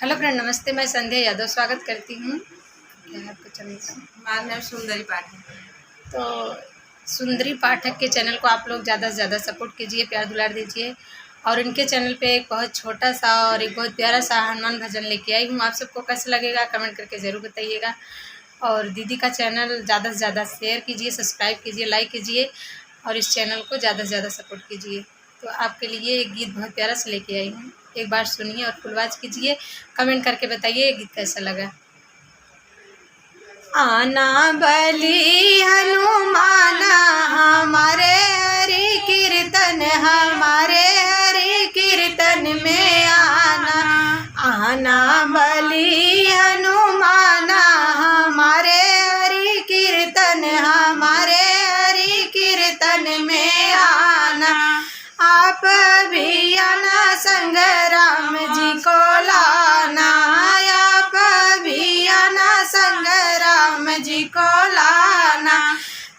Hello friend, नमस्ते। मैं संध्या यादव स्वागत करती हूँ। क्या है आपका चैनल का? हमारा नाम सुंदरी पाठक। तो सुंदरी पाठक के चैनल को आप लोग ज़्यादा से ज़्यादा सपोर्ट कीजिए, प्यार दुलार दीजिए। और इनके चैनल पे एक बहुत छोटा सा और एक बहुत प्यारा सा हनुमान भजन लेके आई हूँ। आप सबको कैसा लगेगा कमेंट करके ज़रूर बताइएगा। और दीदी का चैनल ज़्यादा से ज़्यादा शेयर कीजिए, सब्सक्राइब कीजिए, लाइक कीजिए और इस चैनल को ज़्यादा से ज़्यादा सपोर्ट कीजिए। तो आपके लिए एक गीत बहुत प्यारा से लेके आई हूँ, एक बार सुनिए और फुलवाच कीजिए। कमेंट करके बताइए ये गीत कैसा लगा। आना बलि हनुमाना हमारे हरि कीर्तन, हमारे हरि कीर्तन में आना। आना बलि हनुमाना हमारे हरि कीर्तन, हमारे हरि कीर्तन में आना। आप भी आना संग राम जी को लाना, आप भी आना संग राम जी को लाना।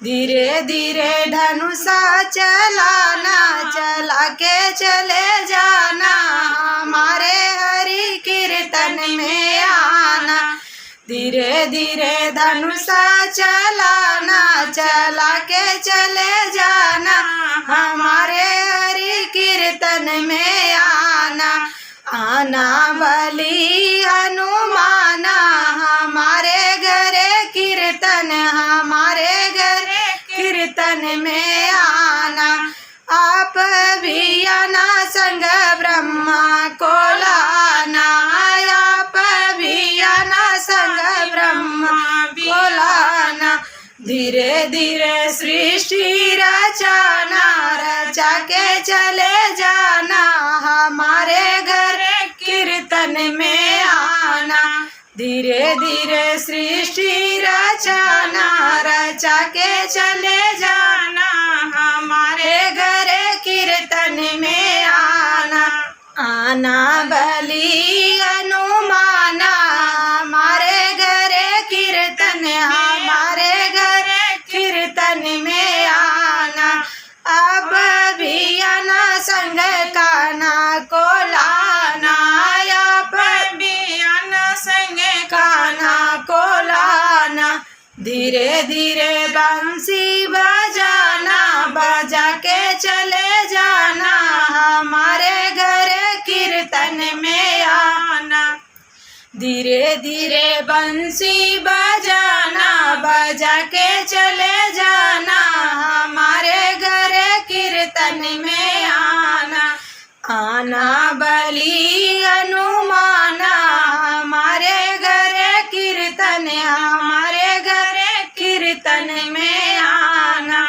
धीरे धीरे धनुषा चलाना, चला के चले जाना, हमारे हरि कीर्तन में आना। धीरे धीरे धनुषा चलाना, चला के चले जाना, हमारे हरि कीर्तन में आना। आना बलि हनुमाना हमारे घरे कीर्तन, हमारे घरे कीर्तन में आना। आप भी आना संग ब्रह्मा को लाना, आप भी आना संग ब्रह्मा को लाना। धीरे धीरे सृष्टि रचाना, रचा के चले जाना, हमारे घर कीर्तन में आना। धीरे धीरे सृष्टि रचाना, रचा के चले जाना, हमारे घर कीर्तन में आना। आना बलि हनुमाना हमारे घरे कीर्तन, हमारे घर कीर्तन में आना। अब भी आना संग कान्हा को लाना, अब भी आना संग कान्हा को लाना। धीरे धीरे बंसी बजाना, बजा के चले जाना, हमारे घर कीर्तन में आना। धीरे धीरे बंसी बजाना, बजा के चले जाना, हमारे घर कीर्तन में आना। आना बलि हनुमाना हमारे घर कीर्तन, हमारे घर कीर्तन में आना।